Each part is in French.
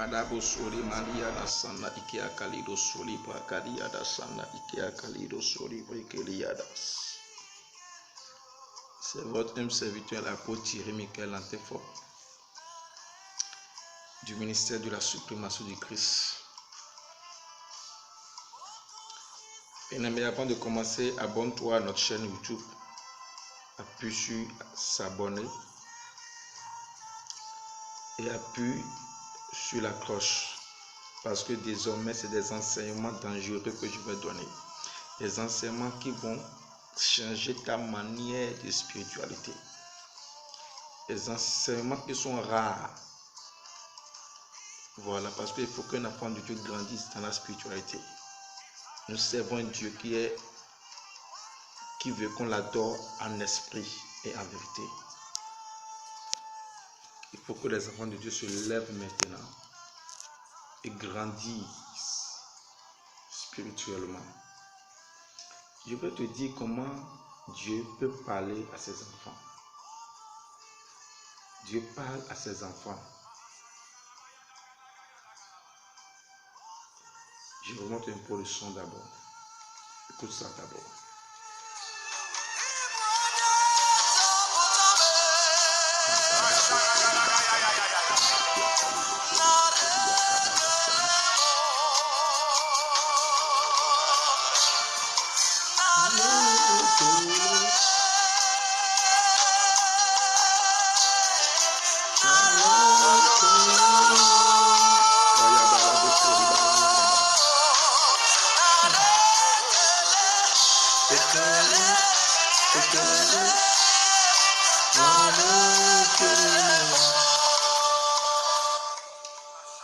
Madabo Sori Maria da Sana Ikea Kalido Sori Brakadia da Sana Ikea Kalido Sori Brekeliadas. C'est votre homme serviteur, l'apôtre Thierry Michael Antefort, du ministère de la Suprématie du Christ. Et avant de commencer, abonne-toi à notre chaîne YouTube. Appuie sur s'abonner et appuie sur la cloche. Parce que désormais, c'est des enseignements dangereux que je vais donner. Des enseignements qui vont changer ta manière de spiritualité. Des enseignements qui sont rares. Voilà, parce qu'il faut qu'un enfant de Dieu grandisse dans la spiritualité. Nous servons un Dieu qui veut qu'on l'adore en esprit et en vérité. Il faut que les enfants de Dieu se lèvent maintenant et grandissent spirituellement. Je vais te dire comment Dieu peut parler à ses enfants. Dieu parle à ses enfants. Je remonte un peu le son d'abord. Écoute ça d'abord.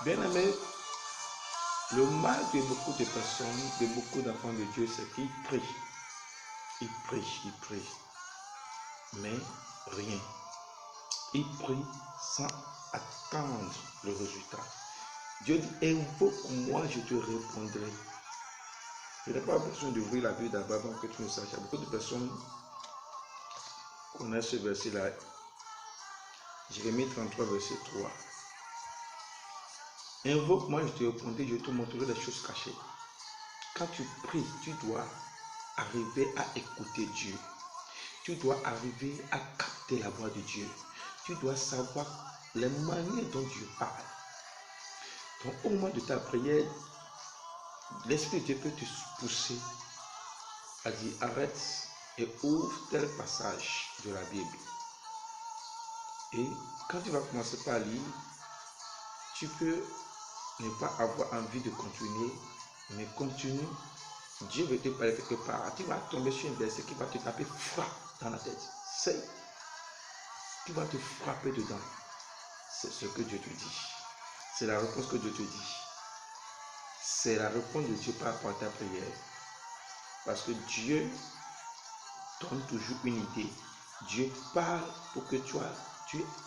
Bien-aimé, le mal de beaucoup de personnes, de beaucoup d'enfants de Dieu, c'est qu'ils prient. Ils prient. Mais rien. Ils prient sans attendre le résultat. Dieu dit, invoque-moi, je te répondrai. Je n'ai pas besoin d'ouvrir la Bible d'abord avant que tu ne saches. Beaucoup de personnes connaissent ce verset-là. Jérémie 33, verset 3. Invoque-moi, je te répondrai, je te montrerai des choses cachées. Quand tu pries, tu dois arriver à écouter Dieu. Tu dois arriver à capter la voix de Dieu. Tu dois savoir les manières dont Dieu parle. Donc, au moment de ta prière, l'Esprit de Dieu peut te pousser à dire arrête et ouvre tel passage de la Bible. Et quand tu vas commencer par lire, tu peux ne pas avoir envie de continuer, mais continue. Dieu veut te parler quelque part. Tu vas tomber sur un verset qui va te taper frappe dans la tête. Tu vas te frapper dedans. C'est ce que Dieu te dit. C'est la réponse que Dieu te dit. C'est la réponse de Dieu par rapport à ta prière. Parce que Dieu donne toujours une idée. Dieu parle pour que tu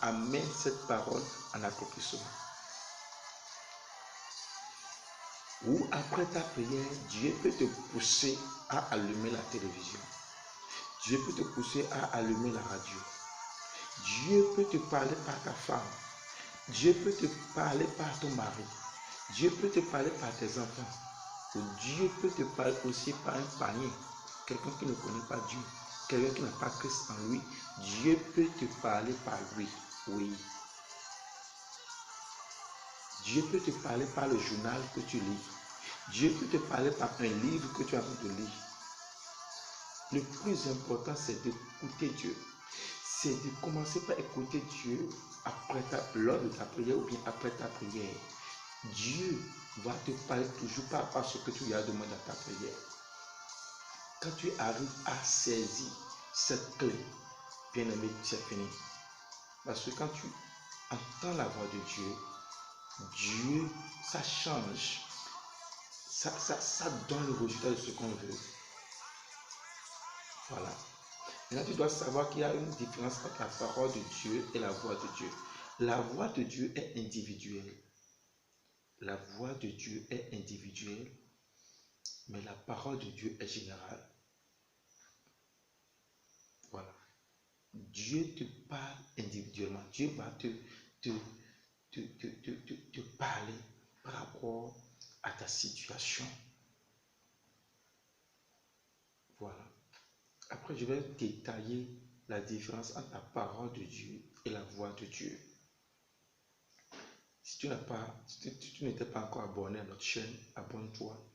amènes cette parole en accomplissement. Ou après ta prière, Dieu peut te pousser à allumer la télévision. Dieu peut te pousser à allumer la radio. Dieu peut te parler par ta femme. Dieu peut te parler par ton mari. Dieu peut te parler par tes enfants. Ou Dieu peut te parler aussi par un panier. Quelqu'un qui ne connaît pas Dieu. Quelqu'un qui n'a pas Christ en lui. Dieu peut te parler par lui. Oui. Dieu peut te parler par le journal que tu lis. Dieu peut te parler par un livre que tu as envie de lire. Le plus important, c'est d'écouter Dieu. C'est de commencer par écouter Dieu lors de ta prière ou bien après ta prière. Dieu va te parler toujours par rapport à ce que tu lui as demandé dans ta prière. Quand tu arrives à saisir cette clé, bien aimé, c'est fini. Parce que quand tu entends la voix de Dieu, ça change. Ça donne le résultat de ce qu'on veut. Voilà. Maintenant, tu dois savoir qu'il y a une différence entre la parole de Dieu et la voix de Dieu. La voix de Dieu est individuelle. La voix de Dieu est individuelle, mais la parole de Dieu est générale. Voilà. Dieu te parle individuellement. Dieu va te de parler par rapport à ta situation. Voilà. Après, je vais détailler la différence entre la parole de Dieu et la voix de Dieu. Si tu n'étais pas encore abonné à notre chaîne, abonne-toi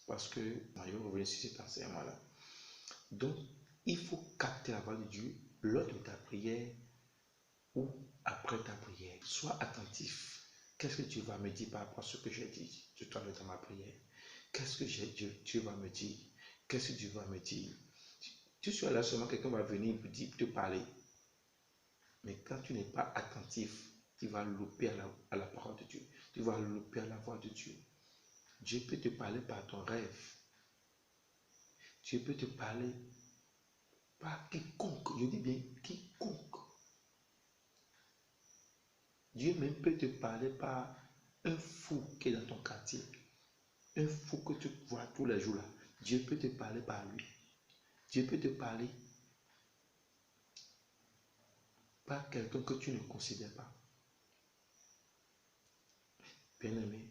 parce que je vais revenir sur cet enseignement-là. Donc, il faut capter la voix de Dieu lors de ta prière ou après ta prière. Sois attentif. Qu'est-ce que Dieu va me dire par rapport à ce que j'ai dit tout à l'heure dans ma prière? Qu'est-ce que Dieu va me dire? Qu'est-ce que Dieu va me dire? Tu sois là seulement, quelqu'un va venir te parler. Mais quand tu n'es pas attentif, tu vas louper à la parole de Dieu. Tu vas louper à la voix de Dieu. Dieu peut te parler par ton rêve. Dieu peut te parler par quiconque. Je dis bien quiconque. Dieu même peut te parler par un fou qui est dans ton quartier. Un fou que tu vois tous les jours là. Dieu peut te parler par lui. Dieu peut te parler par quelqu'un que tu ne considères pas. Bien-aimé,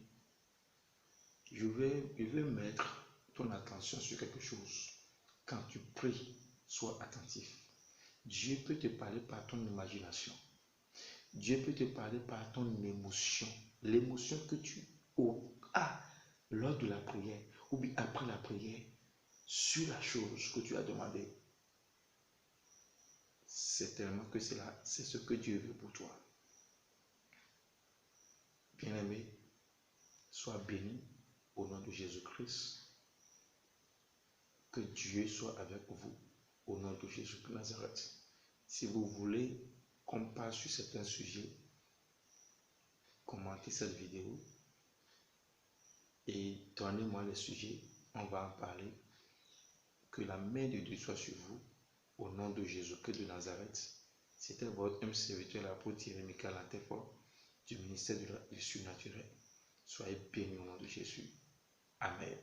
je vais mettre ton attention sur quelque chose. Quand tu pries, sois attentif. Dieu peut te parler par ton imagination. Dieu peut te parler par ton émotion. L'émotion que tu as lors de la prière ou bien après la prière sur la chose que tu as demandé. C'est tellement que c'est ce que Dieu veut pour toi. Bien-aimé, sois béni au nom de Jésus-Christ. Que Dieu soit avec vous au nom de Jésus de Nazareth. Si vous voulez qu'on parle sur certains sujets, commentez cette vidéo et donnez-moi les sujets. On va en parler. Que la main de Dieu soit sur vous au nom de Jésus-Christ de Nazareth. C'était votre homme serviteur, l'apôtre Thierry Michael Antefort du ministère du surnaturel. Soyez bénis au nom de Jésus. Amen.